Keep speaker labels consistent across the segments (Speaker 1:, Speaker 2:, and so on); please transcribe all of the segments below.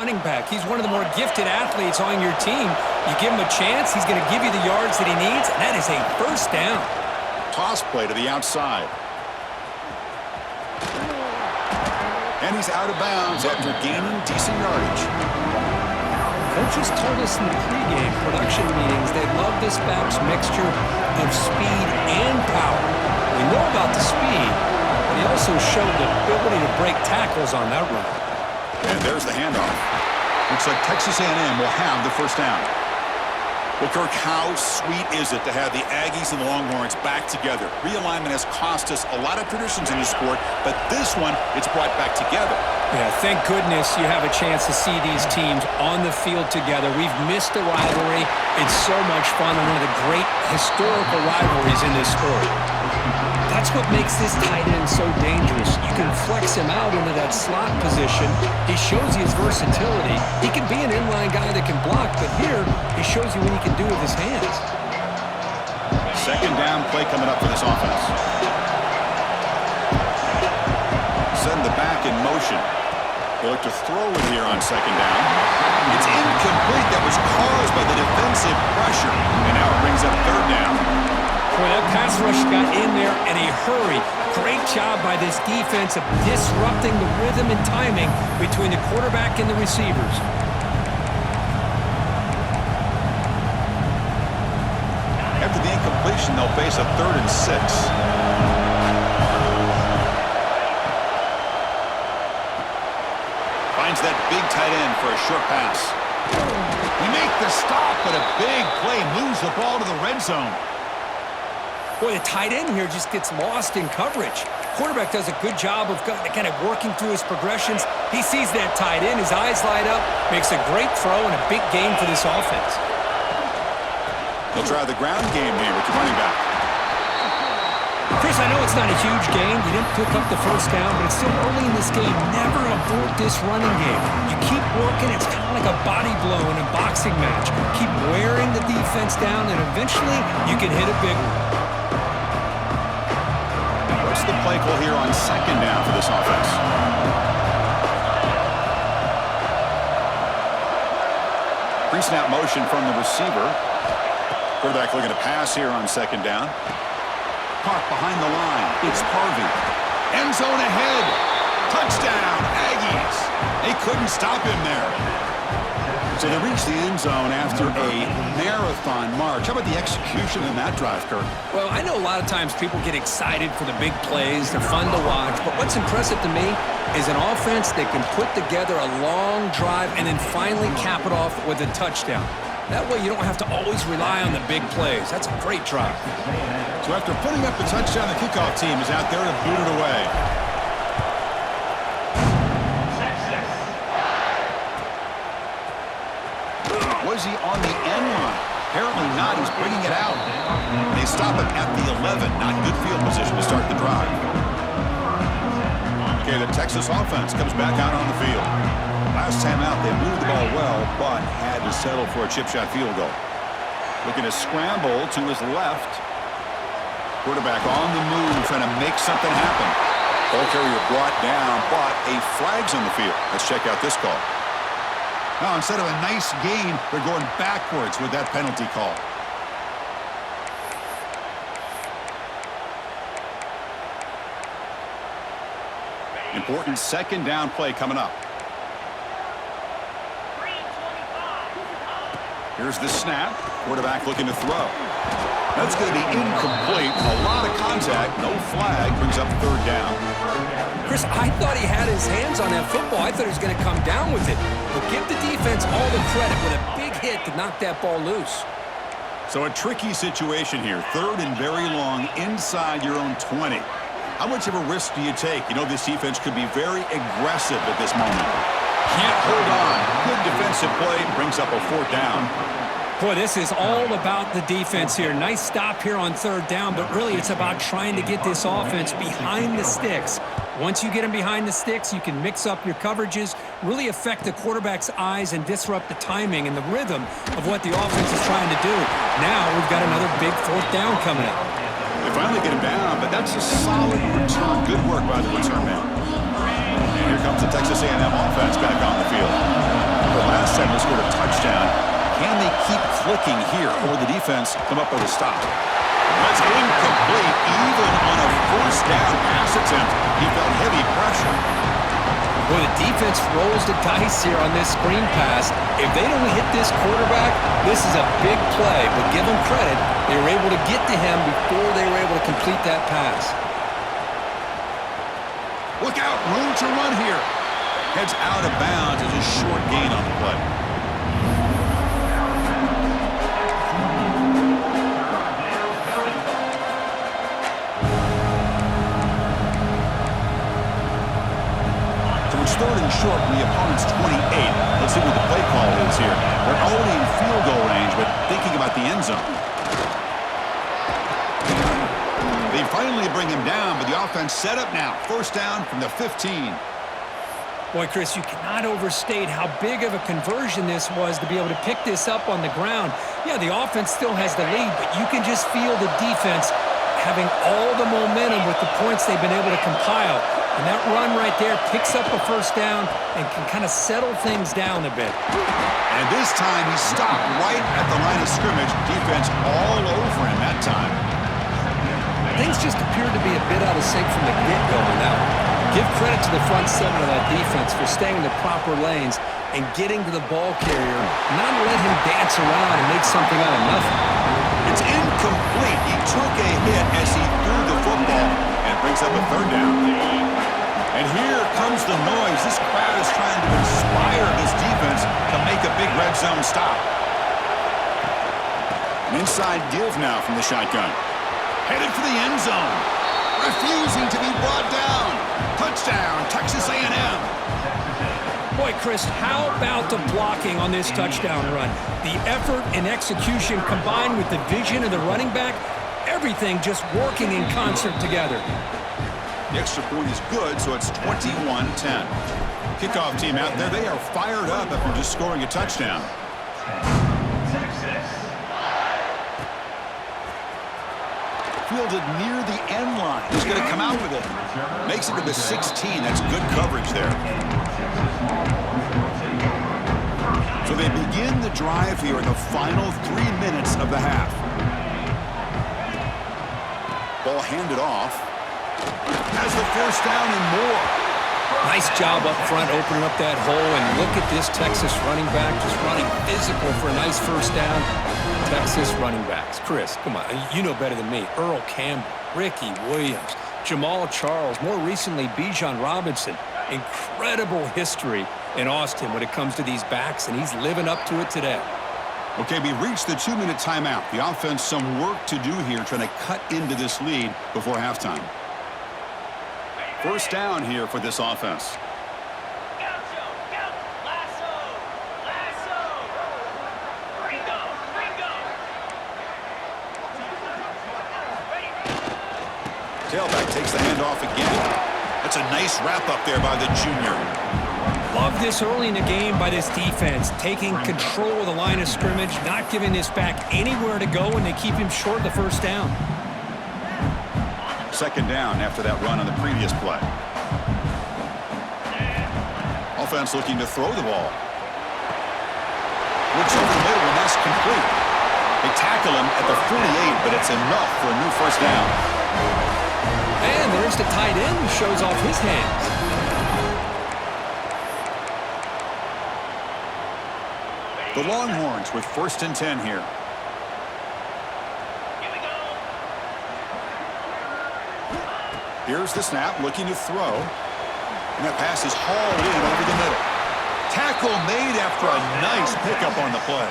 Speaker 1: Running back. He's one of the more gifted athletes on your team. You give him a chance, he's going to give you the yards that he needs, and that is a first down.
Speaker 2: Toss play to the outside. And he's out of bounds after gaining decent yardage.
Speaker 1: Coaches told us in the pregame production meetings they love this back's mixture of speed and power. We know about the speed, but he also showed the ability to break tackles on that run.
Speaker 2: And there's the handoff. Looks like Texas A&M will have the first down. Well, Kirk, how sweet is it to have the Aggies and the Longhorns back together? Realignment has cost us a lot of traditions in this sport, but this one, it's brought back together.
Speaker 1: Yeah, thank goodness you have a chance to see these teams on the field together. We've missed the rivalry. It's so much fun and one of the great historical rivalries in this sport. That's what makes this tight end so dangerous. You can flex him out into that slot position. He shows you his versatility. He can be an inline guy that can block, but here he shows you what he can do with his hands.
Speaker 2: Second down play coming up for this offense. Send the back in motion. They look to throw it here on second down. It's incomplete. That was caused by the defensive pressure. And now it brings up third down.
Speaker 1: Boy, that pass rush got in there in a hurry. Great job by this defense of disrupting the rhythm and timing between the quarterback and the receivers.
Speaker 2: After the incompletion, they'll face a 3rd and 6. Finds that big tight end for a short pass. We make the stop, but a big play moves the ball to the red zone.
Speaker 1: Boy, the tight end here just gets lost in coverage. Quarterback does a good job of kind of working through his progressions. He sees that tight end, his eyes light up, makes a great throw and a big gain for this offense.
Speaker 2: They'll try the ground game here with the running back.
Speaker 1: Chris, I know it's not a huge gain. You didn't pick up the first down, but it's still early in this game. Never abort this running game. You keep working. It's kind of like a body blow in a boxing match. Keep wearing the defense down, and eventually you can hit a big one.
Speaker 2: What's the play call here on second down for this offense? Pre-snap motion from the receiver. Quarterback looking to pass here on second down. Caught behind the line. It's Harvey. End zone ahead. Touchdown, Aggies. They couldn't stop him there. So they reached the end zone after a marathon march. How about the execution in that drive, Kirk?
Speaker 1: Well, I know a lot of times people get excited for the big plays. They're fun to watch. But what's impressive to me is an offense that can put together a long drive and then finally cap it off with a touchdown. That way you don't have to always rely on the big plays. That's a great drive.
Speaker 2: So after putting up the touchdown, the kickoff team is out there to boot it away. Was he on the end line? Apparently not. He's bringing it out. They stop him at the 11. Not good field position to start the drive. Okay, the Texas offense comes back out on the field. Last time out, they moved the ball well, but had to settle for a chip shot field goal. Looking to scramble to his left. Quarterback on the move, trying to make something happen. Ball carrier brought down, but a flag's on the field. Let's check out this call. Now, instead of a nice gain, they're going backwards with that penalty call. Important second down play coming up. Here's the snap. Quarterback looking to throw. That's going to be incomplete. A lot of contact. No flag. Brings up third down.
Speaker 1: Chris, I thought he had his hands on that football. I thought he was going to come down with it. But give the defense all the credit with a big hit to knock that ball loose.
Speaker 2: So a tricky situation here. Third and very long inside your own 20. How much of a risk do you take? You know this defense could be very aggressive at this moment. Can't hold on. Good defensive play. Brings up a fourth down.
Speaker 1: Boy, this is all about the defense here. Nice stop here on third down, but really it's about trying to get this offense behind the sticks. Once you get them behind the sticks, you can mix up your coverages, really affect the quarterback's eyes and disrupt the timing and the rhythm of what the offense is trying to do. Now we've got another big fourth down coming up.
Speaker 2: They finally get him down, but that's a solid return. Good work by the return man. And here comes the Texas A&M offense back on the field. offense scored a touchdown. Can they keep clicking here, or will the defense come up with a stop? That's incomplete, even on a first down pass attempt. He felt heavy pressure.
Speaker 1: Well, the defense rolls the dice here on this screen pass. If they don't hit this quarterback, this is a big play. But give them credit, they were able to get to him before they were able to complete that pass.
Speaker 2: Look out, room to run here. Heads out of bounds as a short gain on the play. So it's third and short from the opponent's 28. Let's see what the play call is here. They're already in field goal range, but thinking about the end zone. They finally bring him down, but the offense set up now. First down from the 15.
Speaker 1: Boy, Chris, you cannot overstate how big of a conversion this was to be able to pick this up on the ground. Yeah, the offense still has the lead, but you can just feel the defense having all the momentum with the points they've been able to compile. And that run right there picks up a first down and can kind of settle things down a bit.
Speaker 2: And this time he stopped right at the line of scrimmage. Defense all over him that time.
Speaker 1: Things just appeared to be a bit out of sync from the get-go on that one. Give credit to the front seven of that defense for staying in the proper lanes and getting to the ball carrier, not let him dance around and make something out of nothing.
Speaker 2: It's incomplete. He took a hit as he threw the football and brings up a third down. And here comes the noise. This crowd is trying to inspire this defense to make a big red zone stop. An inside give now from the shotgun. Headed for the end zone. Refusing to be brought down. Touchdown, Texas A&M.
Speaker 1: Boy, Chris, how about the blocking on this touchdown run? The effort and execution combined with the vision of the running back, everything just working in concert together.
Speaker 2: The extra point is good, so it's 21-10. Kickoff team out there, they are fired up after just scoring a touchdown. Fielded near the end line. He's going to come out with it. Makes it to the 16. That's good coverage there. So they begin the drive here in the final 3 minutes of the half. Ball handed off. Has the first down and more.
Speaker 1: Nice job up front opening up that hole, and look at this Texas running back just running physical for a nice first down. Texas running backs. Chris, come on, you know better than me. Earl Campbell, Ricky Williams, Jamal Charles, more recently Bijan Robinson. Incredible history in Austin when it comes to these backs, and he's living up to it today.
Speaker 2: Okay, we reached the 2-minute timeout. The offense some work to do here trying to cut into this lead before halftime. First down here for this offense. Tailback takes the handoff again. That's a nice wrap up there by the junior.
Speaker 1: Love this early in the game by this defense, taking control of the line of scrimmage, not giving this back anywhere to go, and they keep him short of the first down.
Speaker 2: Second down after that run on the previous play. Offense looking to throw the ball. Looks over the middle, and that's complete. They tackle him at the 48, but it's enough for a new first down.
Speaker 1: And there's the tight end who shows off his hands.
Speaker 2: The Longhorns with 1st and 10 here. Here's the snap, looking to throw. And that pass is hauled in over the middle. Tackle made after a nice pickup on the play.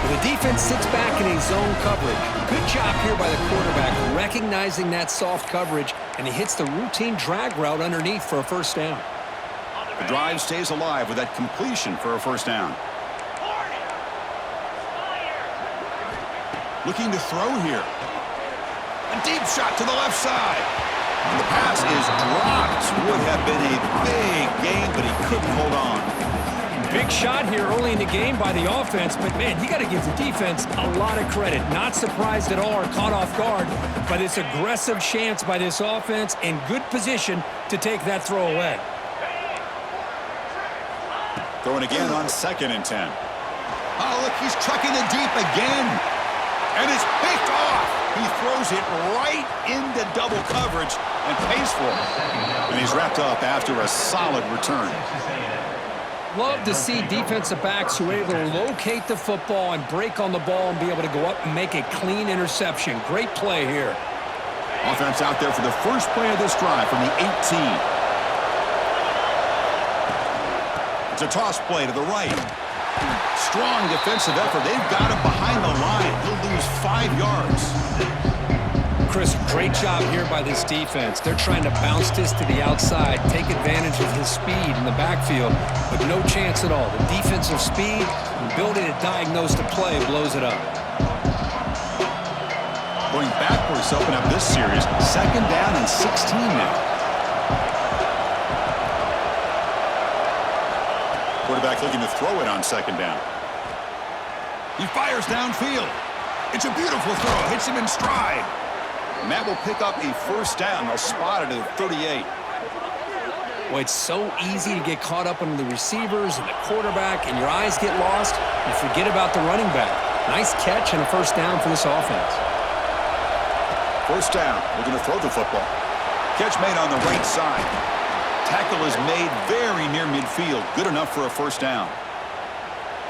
Speaker 1: The defense sits back in a zone coverage. Good job here by the quarterback, recognizing that soft coverage, and he hits the routine drag route underneath for a first down.
Speaker 2: The drive stays alive with that completion for a first down. Looking to throw here. A deep shot to the left side. And the pass is dropped. Would have been a big gain, but he couldn't hold on.
Speaker 1: Big shot here early in the game by the offense, but man, you got to give the defense a lot of credit. Not surprised at all or caught off guard by this aggressive chance by this offense in good position to take that throw away.
Speaker 2: Throwing again on 2nd and 10. Oh, look, he's trucking it deep again. And it's picked off. He throws it right into double coverage and pays for it. And he's wrapped up after a solid return.
Speaker 1: Love to see defensive backs who are able to locate the football and break on the ball and be able to go up and make a clean interception. Great play here.
Speaker 2: Offense out there for the first play of this drive from the 18. It's a toss play to the right. Strong defensive effort. They've got him behind the line. He'll lose 5 yards.
Speaker 1: Chris, great job here by this defense. They're trying to bounce this to the outside, take advantage of his speed in the backfield, but no chance at all. The defensive speed, the ability to diagnose the play blows it up.
Speaker 2: Going backwards to open up this series. 2nd down and 16 now. Quarterback looking to throw it on 2nd down. He fires downfield. It's a beautiful throw. Hits him in stride. And that will pick up a 1st down. They'll spot it at 38.
Speaker 1: Well, it's so easy to get caught up on the receivers and the quarterback, and your eyes get lost. You forget about the running back. Nice catch and a 1st down for this offense.
Speaker 2: 1st down. Looking to throw the football. Catch made on the right side. Tackle is made very near midfield. Good enough for a 1st down.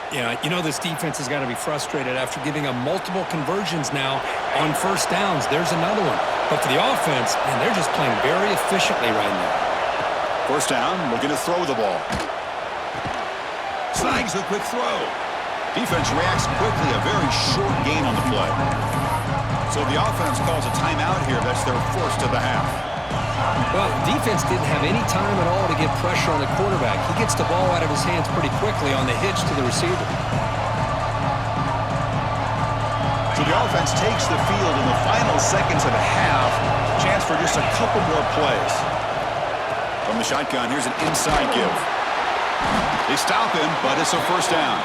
Speaker 1: Yeah, you know this defense has got to be frustrated after giving them multiple conversions now on 1st downs. There's another one. But for the offense, man, they're just playing very efficiently right now.
Speaker 2: 1st down, looking to throw the ball. Snags the quick throw. Defense reacts quickly, a very short gain on the play. So the offense calls a timeout here. That's their 1st of the half.
Speaker 1: Well, defense didn't have any time at all to get pressure on the quarterback. He gets the ball out of his hands pretty quickly on the hitch to the receiver.
Speaker 2: So the offense takes the field in the final seconds of the half. Chance for just a couple more plays. From the shotgun, here's an inside give. They stop him, but it's a 1st down.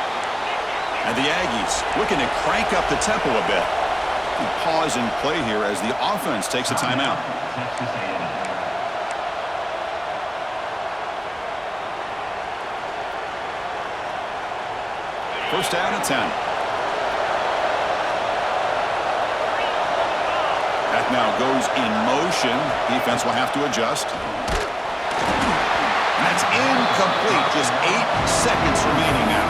Speaker 2: And the Aggies looking to crank up the tempo a bit. Pause and play here as the offense takes a timeout. First down and 10. That now goes in motion. Defense will have to adjust. And that's incomplete. Just 8 seconds remaining now.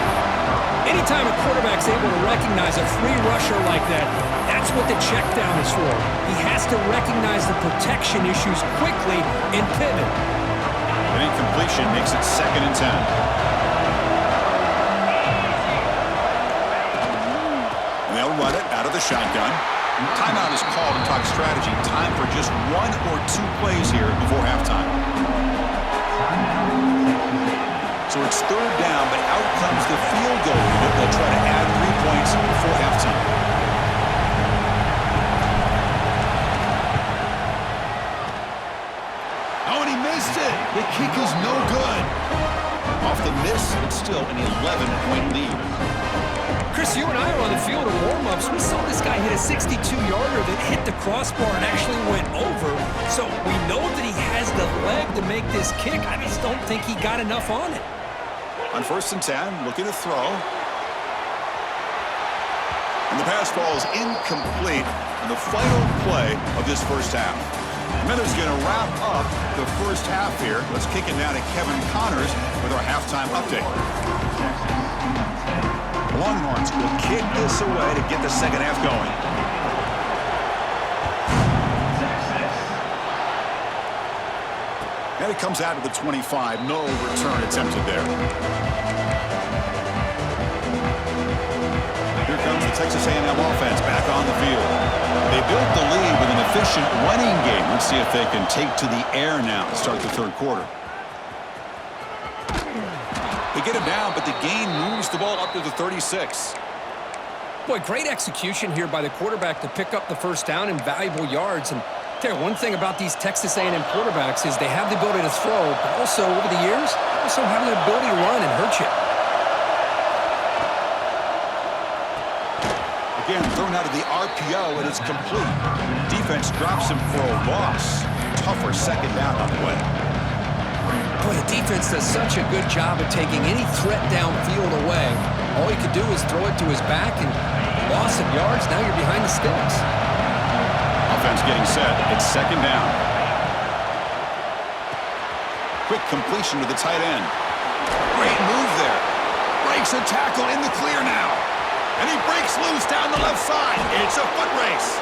Speaker 1: Anytime a quarterback's able to recognize a free rusher like that, that's what the check down is for. He has to recognize the protection issues quickly and pivot.
Speaker 2: An incompletion makes it 2nd and 10. And they'll run it out of the shotgun. Timeout is called to talk strategy. Time for just 1 or 2 plays here before halftime. So it's 3rd down, but out comes the field goal unit. They'll try to add 3 points before halftime. Oh, and he missed it. The kick is no good. Off the miss, it's still an 11-point lead.
Speaker 1: Chris, you and I were on the field of warm-ups. We saw this guy hit a 62-yarder that hit the crossbar and actually went over. So we know that he has the leg to make this kick. I just don't think he got enough on it.
Speaker 2: On 1st and 10, looking to throw. And the pass ball is incomplete on the final play of this 1st half. Miller's going to wrap up the 1st half here. Let's kick it now to Kevin Connors with our halftime update. The Longhorns will kick this away to get the 2nd half going. And it comes out of the 25. No return attempted there. Here comes the Texas A&M offense back on the field. They built the lead with an efficient running game. Let's see if they can take to the air now to start the 3rd quarter. They get him down, but the gain moves the ball up to the 36.
Speaker 1: Boy, great execution here by the quarterback to pick up the 1st down and valuable yards. And tell you, one thing about these Texas A&M quarterbacks is they have the ability to throw, but also over the years, also have the ability to run and hurt you.
Speaker 2: Again, thrown out of the RPO, and it's complete. Defense drops him for a loss. Tougher 2nd down on the way.
Speaker 1: Boy, Boy, the defense does such a good job of taking any threat downfield away. All you could do is throw it to his back, and loss of yards, now you're behind the sticks.
Speaker 2: Offense getting set. It's second down. Quick completion to the tight end. Great move there. Breaks a tackle in the clear now. And he breaks loose down the left side. It's a foot race.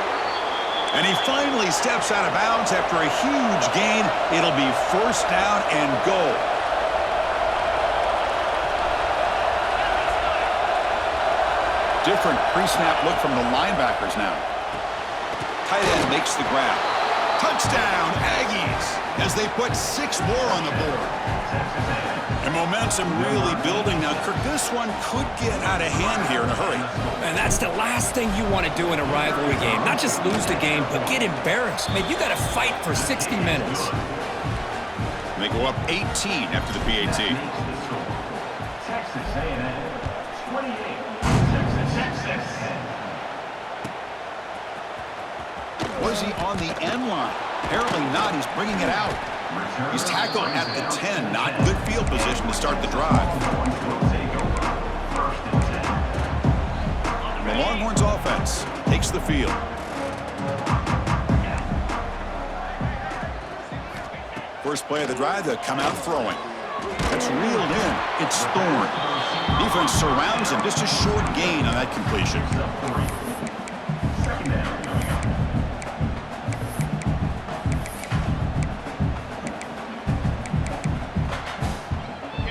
Speaker 2: And he finally steps out of bounds after a huge gain. It'll be first down and goal. Different pre-snap look from the linebackers now. Tight end makes the grab. Touchdown, Aggies, as they put 6 more on the board. And momentum really building now. Kirk, this one could get out of hand here in a hurry.
Speaker 1: And that's the last thing you want to do in a rivalry game. Not just lose the game, but get embarrassed. Man, you got to fight for 60 minutes.
Speaker 2: And they go up 18 after the PAT.
Speaker 3: Texas A&M, 28. Texas.
Speaker 2: Was he on the end line? Apparently not. He's bringing it out. He's tackled at the 10. Not good field position to start the drive. The Longhorns offense takes the field. First play of the drive, they'll come out throwing. That's reeled in. It's Thorne. Defense surrounds him. Just a short gain on that completion.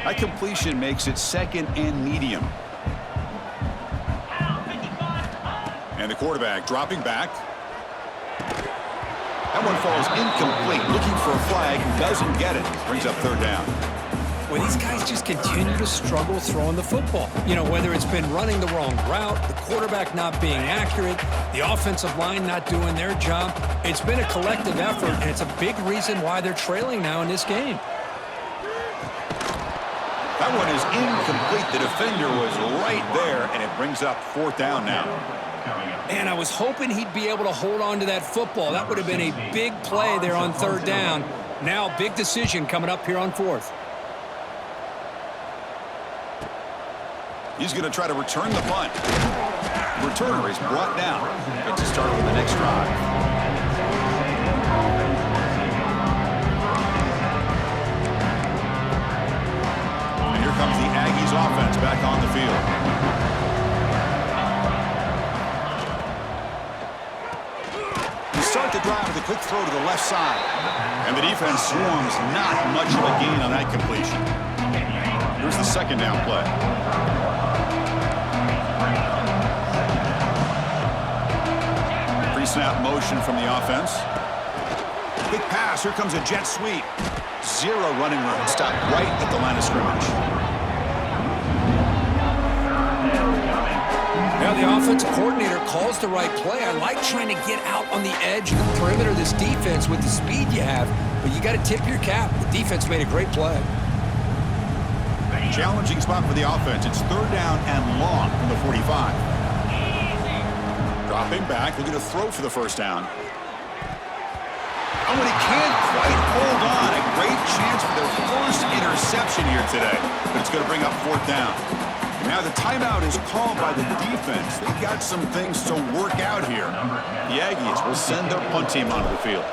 Speaker 2: That completion makes it second and medium. And the quarterback dropping back. That one falls incomplete. Looking for a flag. Doesn't get it. Brings up third down.
Speaker 1: Well, these guys just continue to struggle throwing the football. You know, whether it's been running the wrong route, the quarterback not being accurate, the offensive line not doing their job. It's been a collective effort, and it's a big reason why they're trailing now in this game.
Speaker 2: That one is incomplete. The defender was right there, and it brings up fourth down now.
Speaker 1: And I was hoping he'd be able to hold on to that football. That would have been a big play there on third down. Now, big decision coming up here on fourth.
Speaker 2: He's going to try to return the punt. Returner is brought down. Good to start with the next drive. Comes the Aggies offense back on the field. You start the drive with a quick throw to the left side. And the defense swarms. Not much of a gain on that completion. Here's the second down play. Pre-snap motion from the offense. Big pass. Here comes a jet sweep. Zero running room. Stopped right at the line of scrimmage.
Speaker 1: Now the offensive coordinator calls the right play. I like trying to get out on the edge of the perimeter of this defense with the speed you have, but you got to tip your cap. The defense made a great play.
Speaker 2: Challenging spot for the offense. It's third down and long from the 45. Dropping back, looking to throw for the first down. Oh, and he can't quite hold on. A great chance for their first interception here today, but it's going to bring up fourth down. Now the timeout is called by the defense. They've got some things to work out here. The Aggies will send their punt team onto the field.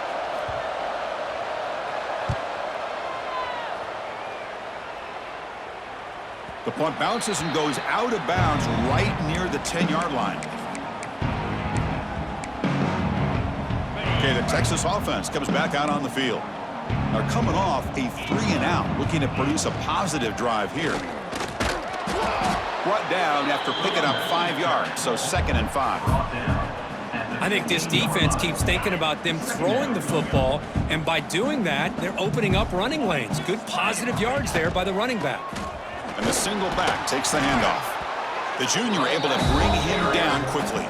Speaker 2: The punt bounces and goes out of bounds right near the 10-yard line. Okay, the Texas offense comes back out on the field. They're coming off a 3-and-out, looking to produce a positive drive here. Brought down after picking up 5 yards, so 2nd and 5.
Speaker 1: I think this defense keeps thinking about them throwing the football, and by doing that, they're opening up running lanes. Good positive yards there by the running back.
Speaker 2: And the single back takes the handoff. The junior able to bring him down quickly.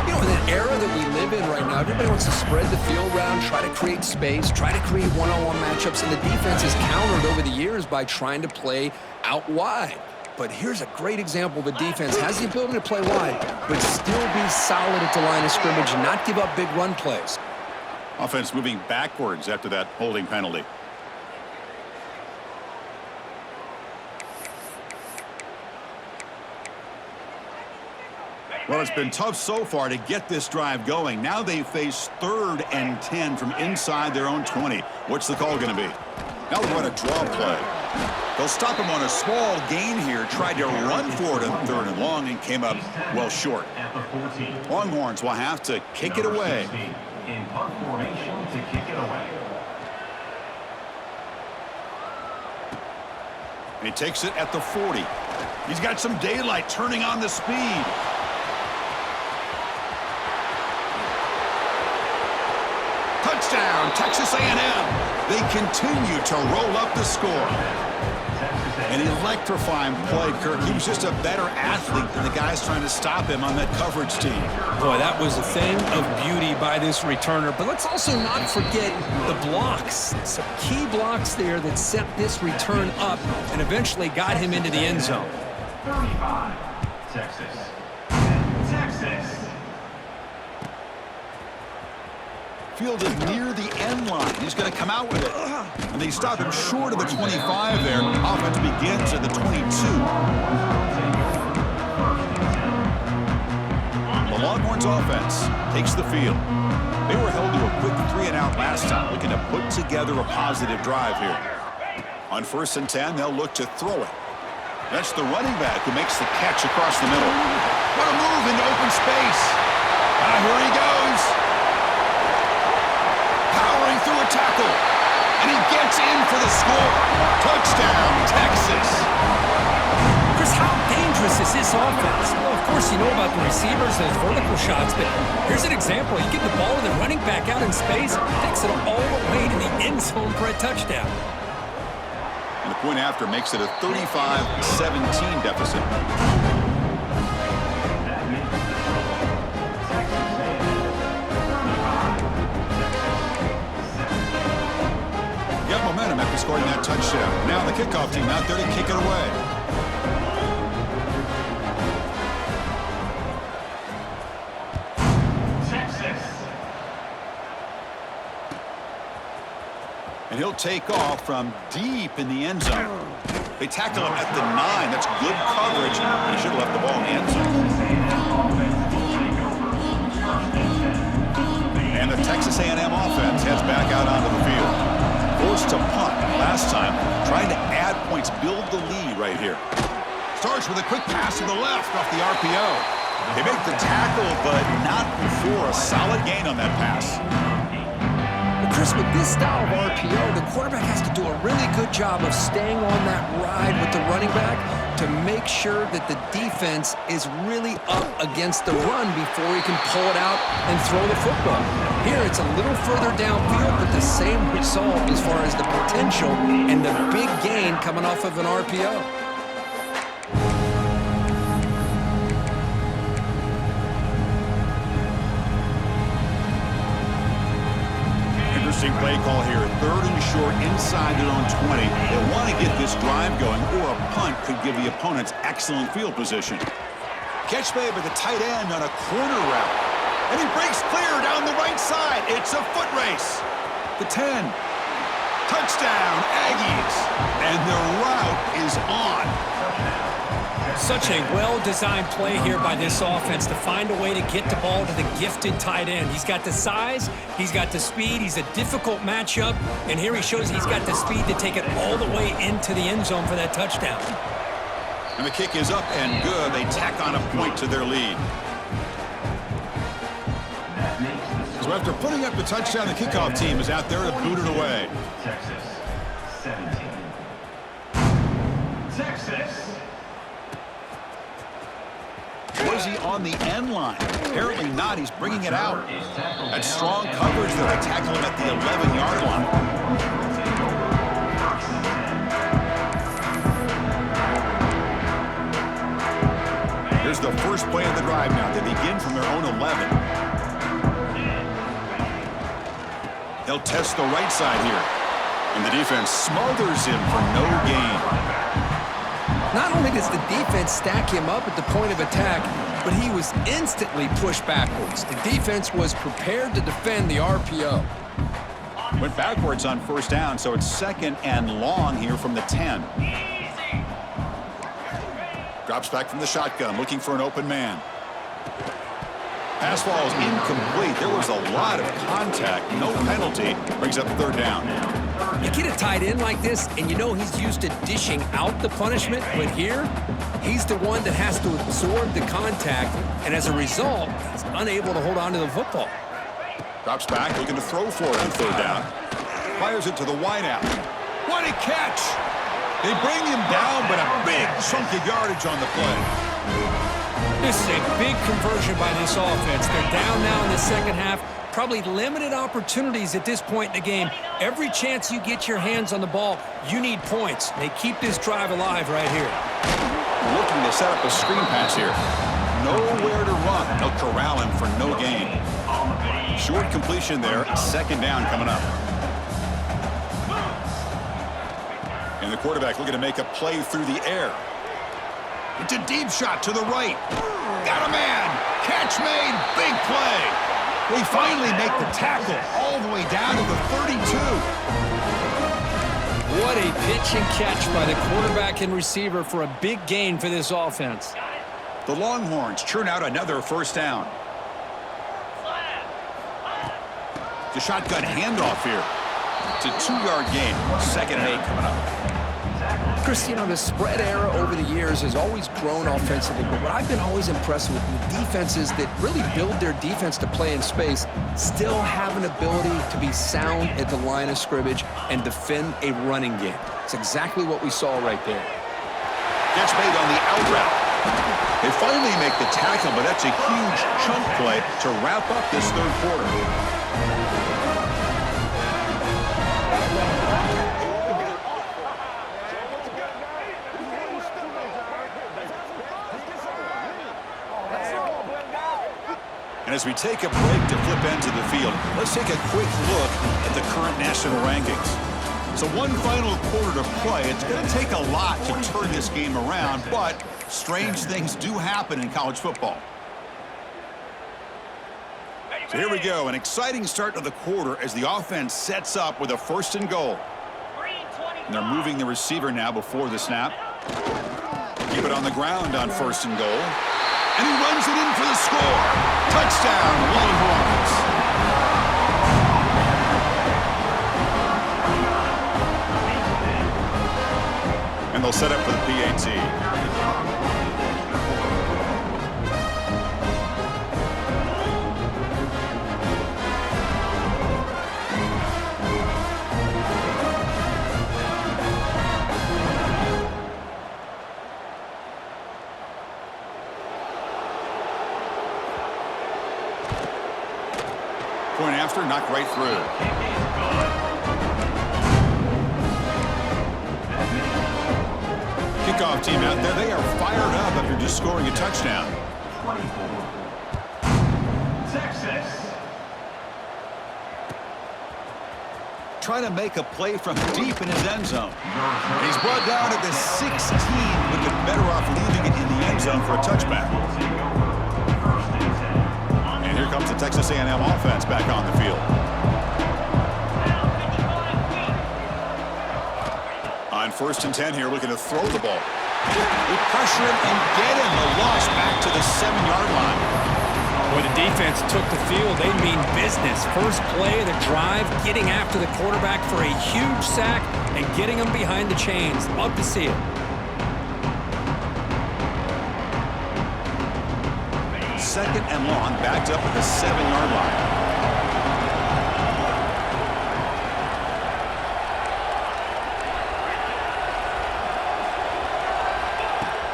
Speaker 1: You know, in an era that we live in right now, everybody wants to spread the field around, try to create space, try to create one-on-one matchups, and the defense has countered over the years by trying to play out wide. But here's a great example. The defense has the ability to play wide, but still be solid at the line of scrimmage and not give up big run plays.
Speaker 2: Offense moving backwards after that holding penalty. Well, it's been tough so far to get this drive going. Now they face 3rd and 10 from inside their own 20. What's the call going to be? Now they run a draw play. They'll stop him on a small gain here. Tried to run for it on 3rd and long and came up well short. Longhorns will have to kick it away.
Speaker 3: In punt formation to kick it away.
Speaker 2: And he takes it at the 40. He's got some daylight turning on the speed. Touchdown, Texas A&M. They continue to roll up the score. An electrifying play, Kirk. He was just a better athlete than the guys trying to stop him on that coverage team.
Speaker 1: Boy, that was a thing of beauty by this returner. But let's also not forget the blocks. Some key blocks there that set this return up and eventually got him into the end zone.
Speaker 3: 35, Texas. Texas.
Speaker 2: Fielded near the end line. He's going to come out with it. And they stop him short of the 25 there. Offense begins at the 22. The Longhorns offense takes the field. They were held to a quick 3-and-out last time, looking to put together a positive drive here. On 1st and 10, they'll look to throw it. That's the running back who makes the catch across the middle. What a move into open space. Here he goes. Powering through a tackle. And he gets in for the score. Touchdown, Texas.
Speaker 1: Chris, how dangerous is this offense? Well, of course, you know about the receivers, those vertical shots, but here's an example. You get the ball with the running back out in space, takes it all the way to the end zone for a touchdown.
Speaker 2: And the point after makes it a 35-17 deficit. Got momentum after scoring that touchdown. Now the kickoff team out there to kick it away.
Speaker 3: Texas.
Speaker 2: And he'll take off from deep in the end zone. They tackle him at the 9. That's good coverage. But he should have left the ball in the end zone. And the Texas A&M offense heads back out onto the field. Forced to punt last time, trying to add points, build the lead right here. Starts with a quick pass to the left off the RPO. They make the tackle, but not before a solid gain on that pass.
Speaker 1: Well, Chris, with this style of RPO, the quarterback has to do a really good job of staying on that ride with the running back to make sure that the defense is really up against the run before he can pull it out and throw the football. Here, it's a little further downfield, but the same result as far as the potential and the big gain coming off of an RPO.
Speaker 2: Interesting play call here. 3rd and short inside their own 20. They want to get this drive going, or a punt could give the opponents excellent field position. Catch made by the tight end on a corner route. And he breaks clear down the right side. It's a foot race. The 10. Touchdown, Aggies. And the route is on.
Speaker 1: Such a well-designed play here by this offense to find a way to get the ball to the gifted tight end. He's got the size, he's got the speed, he's a difficult matchup, and here he shows he's got the speed to take it all the way into the end zone for that touchdown.
Speaker 2: And the kick is up and good. They tack on a point to their lead. So after putting up the touchdown, the kickoff team is out there to boot it away.
Speaker 3: Texas 17. Texas.
Speaker 2: Was he on the end line? Apparently not. He's bringing it out. That's strong coverage there. They tackle him at the 11-yard line. Here's the first play of the drive now. They begin from their own 11. They'll test the right side here. And the defense smothers him for no gain.
Speaker 1: Not only does the defense stack him up at the point of attack, but he was instantly pushed backwards. The defense was prepared to defend the RPO.
Speaker 2: Went backwards on 1st down, so it's 2nd and long here from the 10. Drops back from the shotgun, looking for an open man. Pass ball is incomplete. There was a lot of contact. No penalty. Brings up third down.
Speaker 1: You get a tight end like this, and you know he's used to dishing out the punishment, but here, he's the one that has to absorb the contact, and as a result, he's unable to hold on to the football.
Speaker 2: Drops back, looking to throw for it on third down. Fires it to the wideout. What a catch! They bring him down, but a big chunk of yardage on the play.
Speaker 1: This is a big conversion by this offense. They're down now in the second half. Probably limited opportunities at this point in the game. Every chance you get your hands on the ball, you need points. They keep this drive alive right here.
Speaker 2: Looking to set up a screen pass here. Nowhere to run. They'll corral him for no gain. Short completion there. Second down coming up. And the quarterback looking to make a play through the air. It's a deep shot to the right. Got a man. Catch made. Big play. They finally make the tackle all the way down to the 32.
Speaker 1: What a pitch and catch by the quarterback and receiver for a big gain for this offense.
Speaker 2: The Longhorns churn out another first down. The shotgun handoff here. It's a 2-yard gain. Second and 8 coming up.
Speaker 1: Chris, you know, the spread era over the years has always grown offensively, but what I've been always impressed with defenses that really build their defense to play in space still have an ability to be sound at the line of scrimmage and defend a running game. It's exactly what we saw right there.
Speaker 2: Catch made on the out route. They finally make the tackle, but that's a huge chunk play to wrap up this third quarter. And as we take a break to flip into the field, let's take a quick look at the current national rankings. So one final quarter to play. It's going to take a lot to turn this game around, but strange things do happen in college football. So here we go, an exciting start to the quarter as the offense sets up with a first and goal. And they're moving the receiver now before the snap. Keep it on the ground on first and goal. And he runs it in for the score. Touchdown, Longhorns. And they'll set up for the PAT. Point after, knocked right through. Kickoff team out there. They are fired up after just scoring a touchdown.
Speaker 3: 24. Texas.
Speaker 2: Trying to make a play from deep in his end zone. He's brought down at the 16, but they're better off leaving it in the end zone for a touchback. And here comes the Texas A&M offense back on the field. On first and 10 here, looking to throw the ball. They pressure him and get him. The loss back to the 7-yard line.
Speaker 1: When the defense took the field, they mean business. First play of the drive, getting after the quarterback for a huge sack and getting him behind the chains. Love to see it.
Speaker 2: Second and long, backed up at the 7-yard line.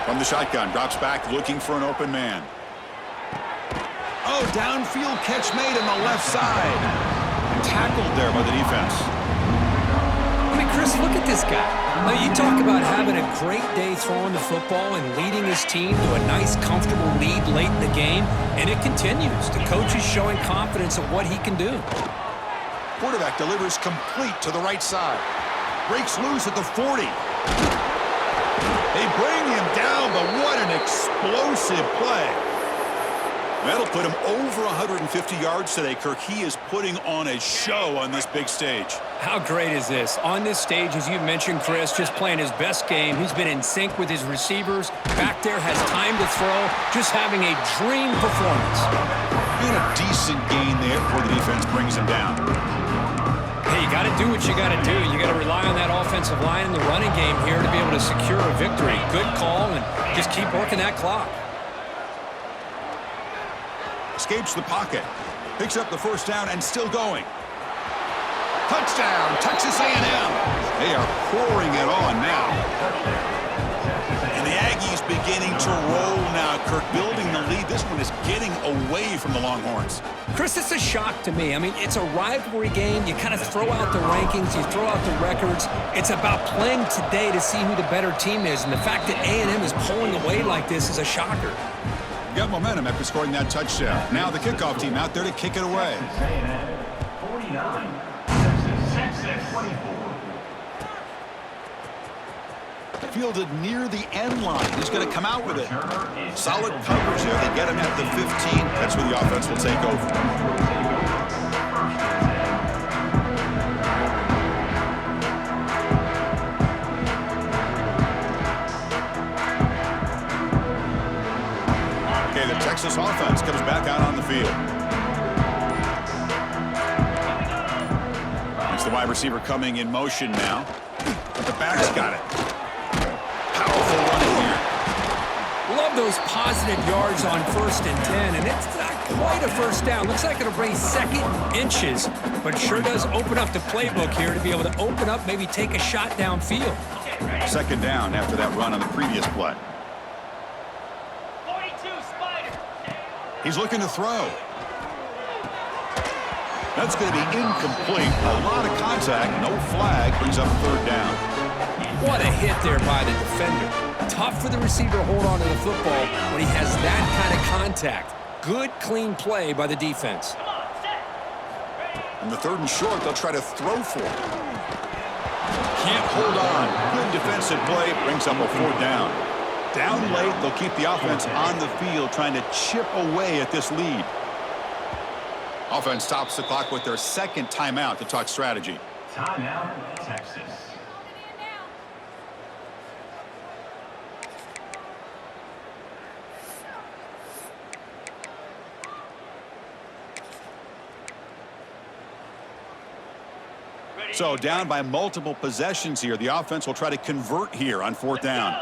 Speaker 2: From the shotgun, drops back, looking for an open man. Oh, downfield catch made on the left side. And tackled there by the defense.
Speaker 1: I mean, Chris, look at this guy. Now, you talk about having a great day throwing the football and leading his team to a nice, comfortable lead late in the game, and it continues. The coach is showing confidence of what he can do.
Speaker 2: Quarterback delivers complete to the right side. Breaks loose at the 40. They bring him down, but what an explosive play. That'll put him over 150 yards today, Kirk. He is putting on a show on this big stage.
Speaker 1: How great is this? On this stage, as you mentioned, Chris, just playing his best game. He's been in sync with his receivers. Back there, has time to throw. Just having a dream performance.
Speaker 2: And a decent gain there before the defense brings him down.
Speaker 1: Hey, you got to do what you got to do. You got to rely on that offensive line and the running game here to be able to secure a victory. Good call, and just keep working that clock.
Speaker 2: Escapes the pocket. Picks up the first down and still going. Touchdown, Texas A&M. They are pouring it on now. And the Aggies beginning to roll now. Kirk building the lead. This one is getting away from the Longhorns.
Speaker 1: Chris, it's a shock to me. I mean, it's a rivalry game. You kind of throw out the rankings. You throw out the records. It's about playing today to see who the better team is. And the fact that A&M is pulling away like this is a shocker.
Speaker 2: Got momentum after scoring that touchdown. Now the kickoff team out there to kick it away.
Speaker 3: 49. Texas 24.
Speaker 2: Fielded near the end line. He's going to come out with it. Solid coverage there. They get him at the 15. That's where the offense will take over. Okay, the Texas offense comes back out on the field. It's the wide receiver coming in motion now. But the back's got it. Powerful run here.
Speaker 1: Love those positive yards on 1st and 10, and it's not quite a first down. Looks like it'll bring second inches, but sure does open up the playbook here to be able to open up, maybe take a shot downfield.
Speaker 2: Second down after that run on the previous play.
Speaker 3: 42 Spider.
Speaker 2: He's looking to throw. That's going to be incomplete. A lot of contact, no flag, brings up third down.
Speaker 1: What a hit there by the defender. Tough for the receiver to hold on to the football when he has that kind of contact. Good, clean play by the defense.
Speaker 2: And the third and short, they'll try to throw for it. Can't hold on. Good defensive play, brings up a fourth down. Down late, they'll keep the offense on the field, trying to chip away at this lead. Offense stops the clock with their second timeout to talk strategy.
Speaker 3: Timeout, Texas.
Speaker 2: So down by multiple possessions here. The offense will try to convert here on fourth down.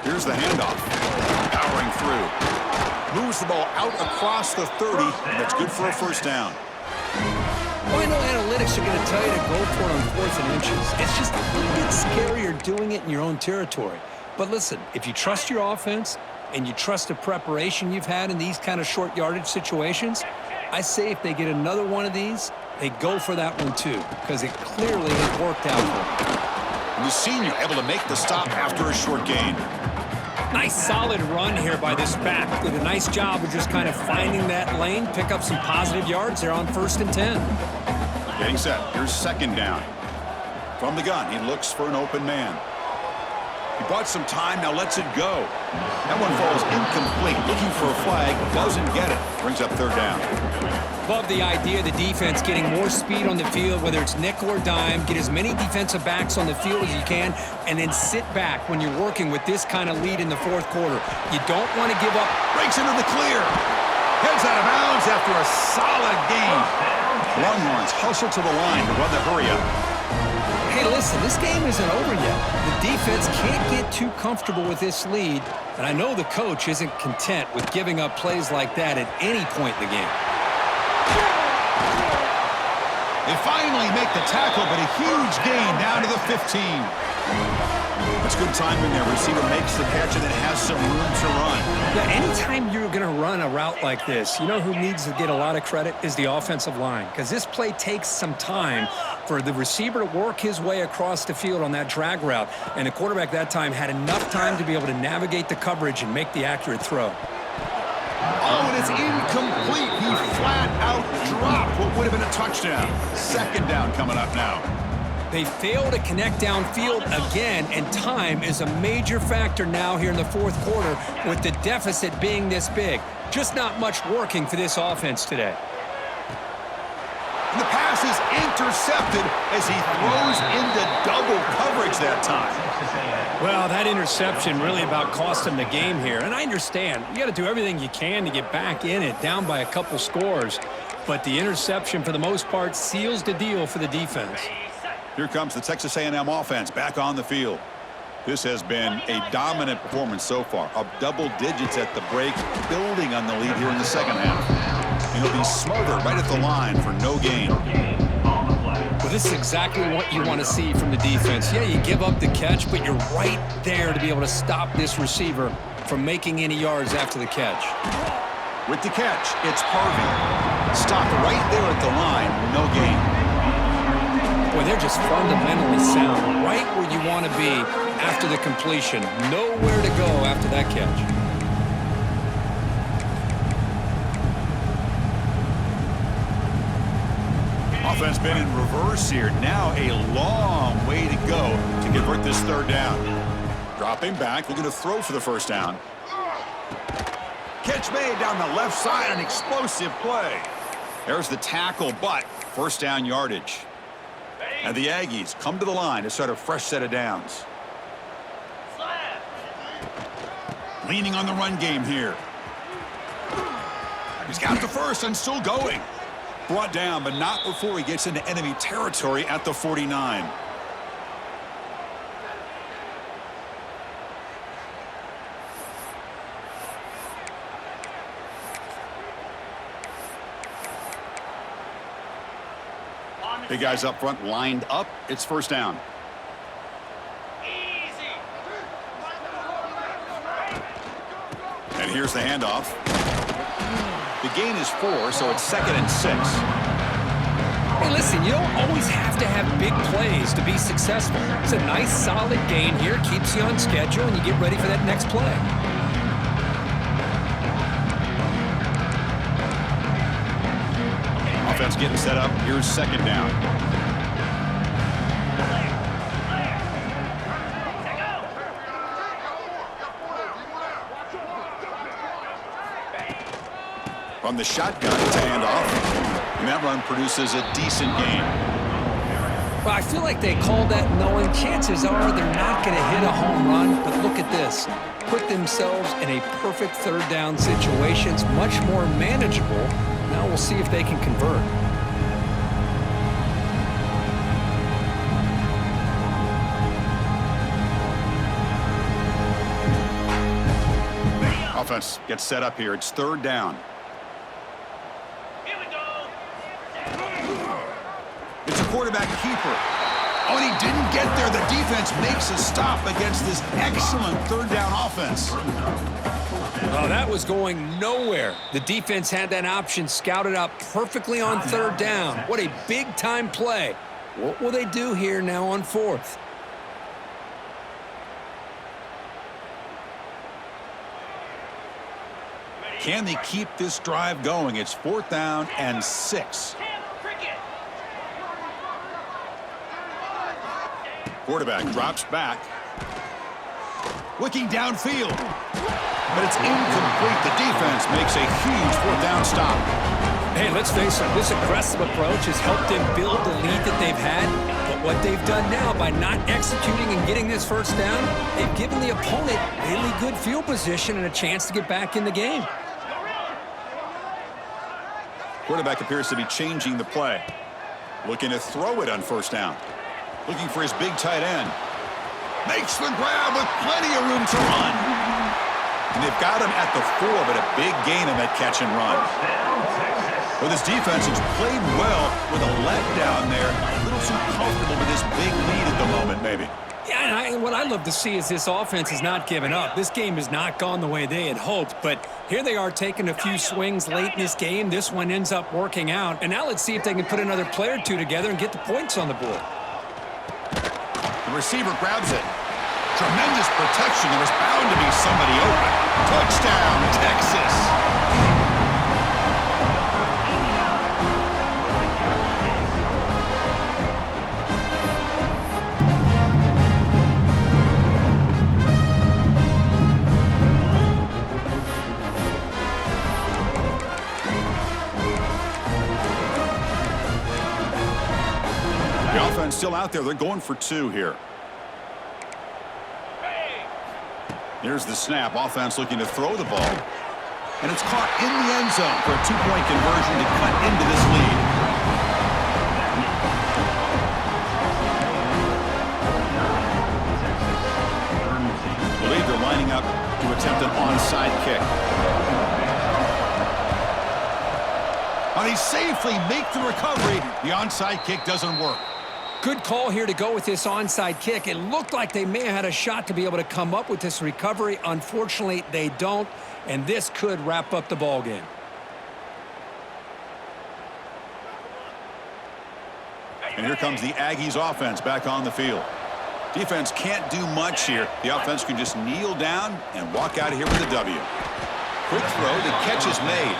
Speaker 2: Here's the handoff. Powering through. Moves the ball out across the 30, and that's good for a first down.
Speaker 1: Well, I know analytics are going to tell you to go for it on 4th and inches. It's just a little bit scarier doing it in your own territory. But listen, if you trust your offense and you trust the preparation you've had in these kind of short yardage situations, I say if they get another one of these, they go for that one too, because it clearly has worked out for them.
Speaker 2: And the senior able to make the stop after a short gain.
Speaker 1: Nice solid run here by this back. Did a nice job of just kind of finding that lane, pick up some positive yards there on 1st and 10.
Speaker 2: Getting set. Here's second down. From the gun, he looks for an open man. He bought some time, now lets it go. That one falls incomplete. Looking for a flag, doesn't get it. Brings up third down.
Speaker 1: Love the idea of the defense getting more speed on the field, whether it's nickel or dime, get as many defensive backs on the field as you can, and then sit back when you're working with this kind of lead in the 4th quarter. You don't want to give up.
Speaker 2: Breaks into the clear. Heads out of bounds after a solid gain. Longhorns hustle to the line to run the hurry up.
Speaker 1: Hey, listen, this game isn't over yet. The defense can't get too comfortable with this lead, and I know the coach isn't content with giving up plays like that at any point in the game.
Speaker 2: They finally make the tackle, but a huge gain down to the 15. That's good timing there. Receiver makes the catch and then has some room to run.
Speaker 1: Yeah, anytime you're going to run a route like this, you know who needs to get a lot of credit is the offensive line, because this play takes some time for the receiver to work his way across the field on that drag route, and the quarterback that time had enough time to be able to navigate the coverage and make the accurate throw.
Speaker 2: Oh, and it's incomplete. He flat out dropped what would have been a touchdown. Second down coming up now.
Speaker 1: They fail to connect downfield again, and time is a major factor now here in the fourth quarter with the deficit being this big. Just not much working for this offense today.
Speaker 2: And the pass is intercepted as he throws into double coverage that time.
Speaker 1: Well, that interception really about cost him the game here. And I understand. You got to do everything you can to get back in it, down by a couple scores. But the interception, for the most part, seals the deal for the defense.
Speaker 2: Here comes the Texas A&M offense back on the field. This has been a dominant performance so far. Up double digits at the break, building on the lead here in the second half. And he'll be smothered right at the line for no gain.
Speaker 1: Well, this is exactly what you want to see from the defense. Yeah, you give up the catch, but you're right there to be able to stop this receiver from making any yards after the catch.
Speaker 2: With the catch, it's Harvey. Stopped right there at the line, no gain.
Speaker 1: Boy, they're just fundamentally sound, right where you want to be after the completion. Nowhere to go after that catch.
Speaker 2: Offense been in reverse here. Now a long way to go to convert this third down. Dropping back, looking to throw for the first down. Catch made down the left side, an explosive play. There's the tackle, but first down yardage. And the Aggies come to the line to start a fresh set of downs. Leaning on the run game here. He's got the first and still going. Brought down, but not before he gets into enemy territory at the 49. Big guys up front lined up. It's first down. And here's the handoff. The gain is 4, so it's 2nd and 6.
Speaker 1: Hey, listen, you don't always have to have big plays to be successful. It's a nice, solid gain here. Keeps you on schedule, and you get ready for that next play.
Speaker 2: Offense getting set up. Here's second down. From the shotgun, it's a handoff. And that run produces a decent gain.
Speaker 1: Well, I feel like they called that knowing chances are they're not going to hit a home run. But look at this. Put themselves in a perfect third down situation. It's much more manageable. Now we'll see if they can convert.
Speaker 2: Offense gets set up here. It's third down. It's a quarterback keeper. Oh, and he didn't get there. The defense makes a stop against this excellent third down offense.
Speaker 1: Oh, that was going nowhere. The defense had that option scouted out perfectly on third down. What a big-time play. What will they do here now on fourth?
Speaker 2: Can they keep this drive going? It's 4th down and 6. Quarterback drops back. Looking downfield. But it's incomplete. The defense makes a huge 4th down stop.
Speaker 1: Hey, let's face it, this aggressive approach has helped them build the lead that they've had. But what they've done now by not executing and getting this first down, they've given the opponent really good field position and a chance to get back in the game.
Speaker 2: Quarterback appears to be changing the play. Looking to throw it on first down. Looking for his big tight end. Makes the grab with plenty of room to run. And they've got him at the 4, but a big gain on that catch and run. Well, this defense has played well with a letdown there. A little too comfortable with this big lead at the moment, maybe.
Speaker 1: Yeah, and what I love to see is this offense has not given up. This game has not gone the way they had hoped, but here they are taking a few swings late in this game. This one ends up working out, and now let's see if they can put another play or two together and get the points on the board.
Speaker 2: The receiver grabs it. Tremendous protection. There was bound to be somebody open. Touchdown, Texas. The offense still out there. They're going for 2 here. Here's the snap. Offense looking to throw the ball. And it's caught in the end zone for a 2-point conversion to cut into this lead. I believe they're lining up to attempt an onside kick. And they safely make the recovery. The onside kick doesn't work.
Speaker 1: Good call here to go with this onside kick. It looked like they may have had a shot to be able to come up with this recovery. Unfortunately, they don't, and this could wrap up the ball game.
Speaker 2: And here comes the Aggies offense back on the field. Defense can't do much here. The offense can just kneel down and walk out of here with a W. Quick throw. The catch is made.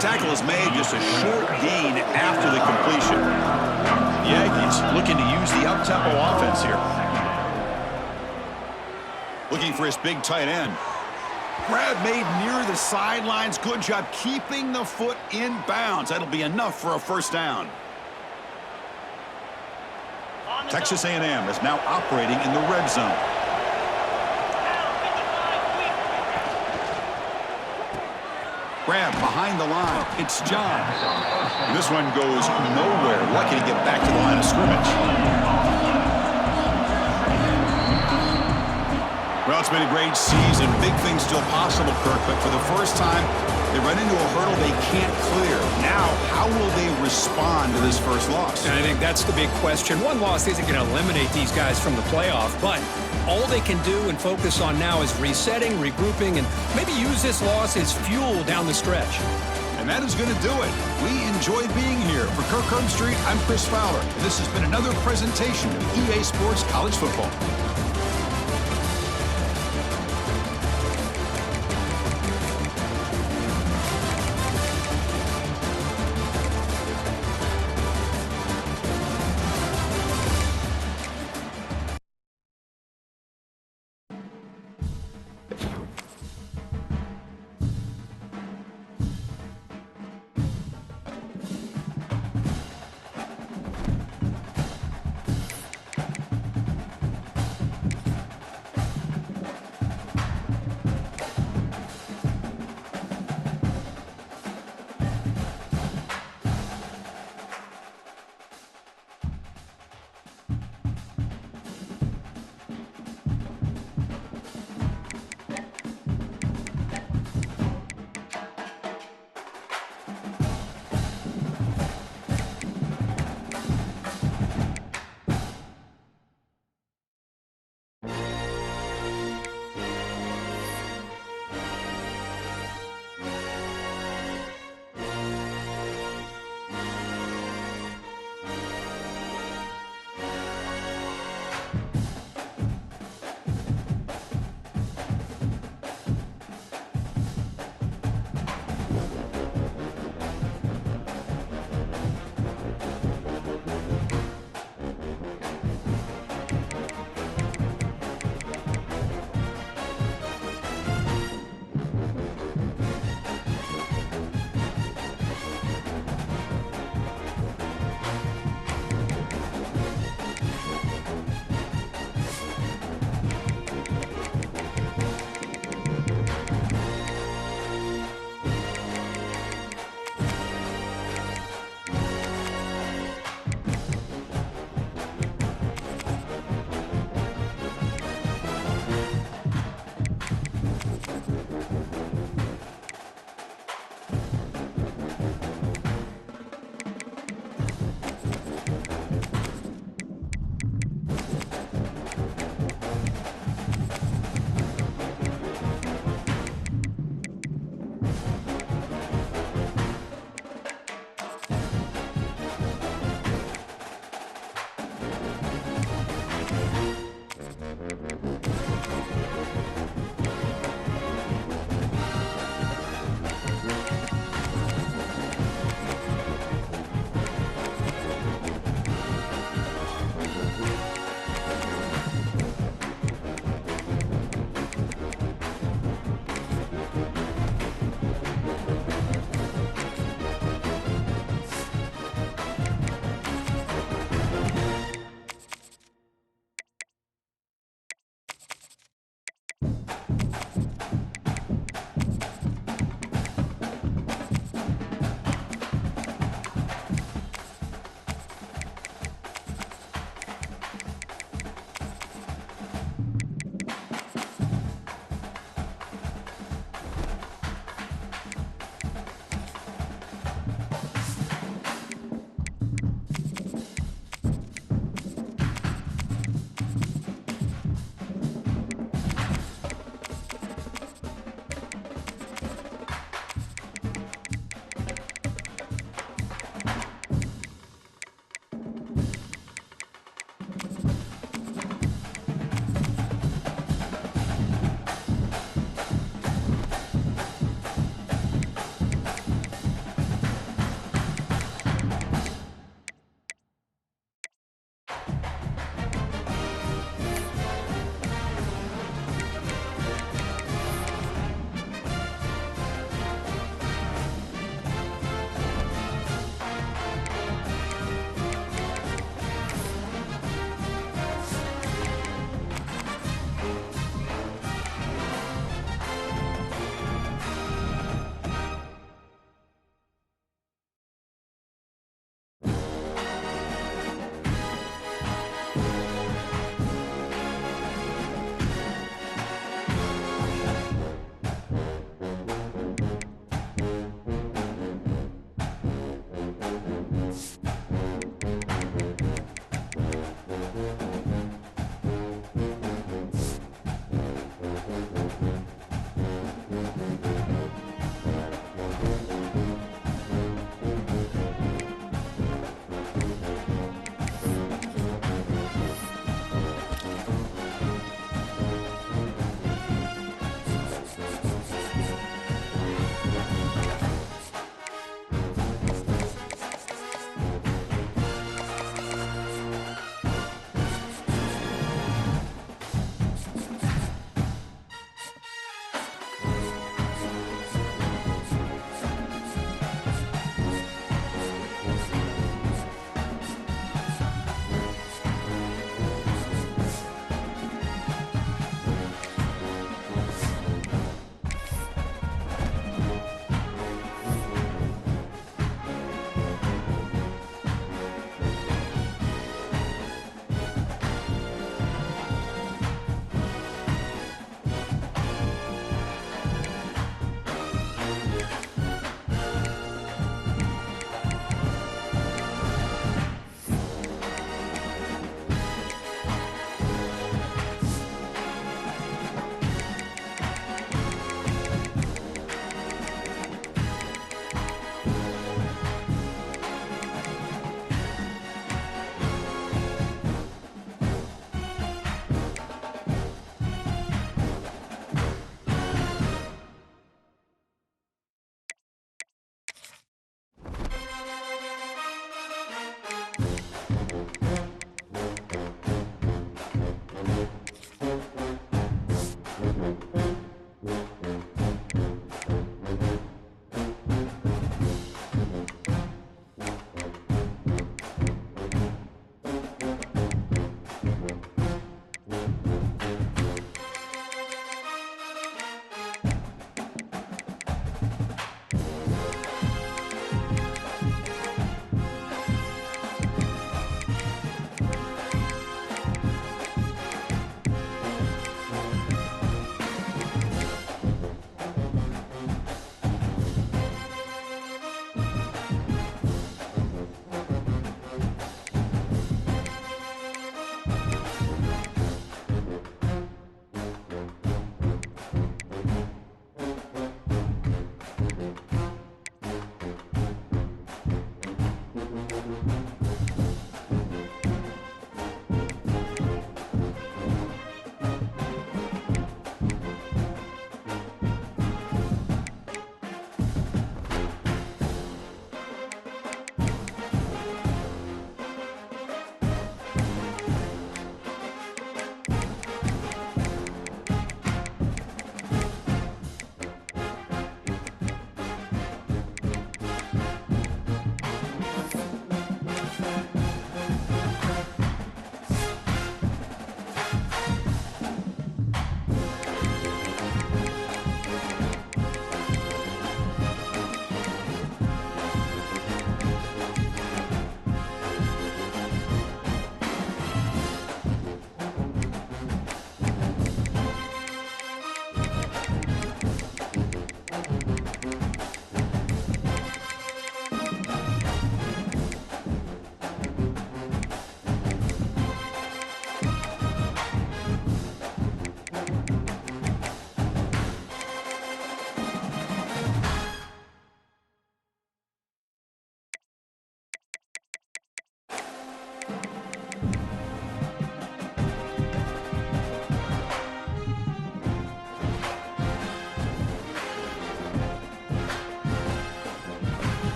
Speaker 2: Tackle is made, just a short gain after the completion. The Aggies looking to use the up-tempo offense here. Looking for his big tight end. Grab made near the sidelines. Good job keeping the foot in bounds. That'll be enough for a first down. Texas A&M is now operating in the red zone. Grab behind the line. It's John. And this one goes nowhere. Lucky to get back to the line of scrimmage. Well, it's been a great season. Big things still possible, Kirk, but for the first time, they run into a hurdle they can't clear. Now, how will they respond to this first loss?
Speaker 1: And I think that's the big question. One loss isn't going to eliminate these guys from the playoff, but all they can do and focus on now is resetting, regrouping, and maybe use this loss as fuel down the stretch.
Speaker 2: And that is going to do it. We enjoyed being here. For Kirk Herbstreit, I'm Chris Fowler, and this has been another presentation of EA Sports College Football.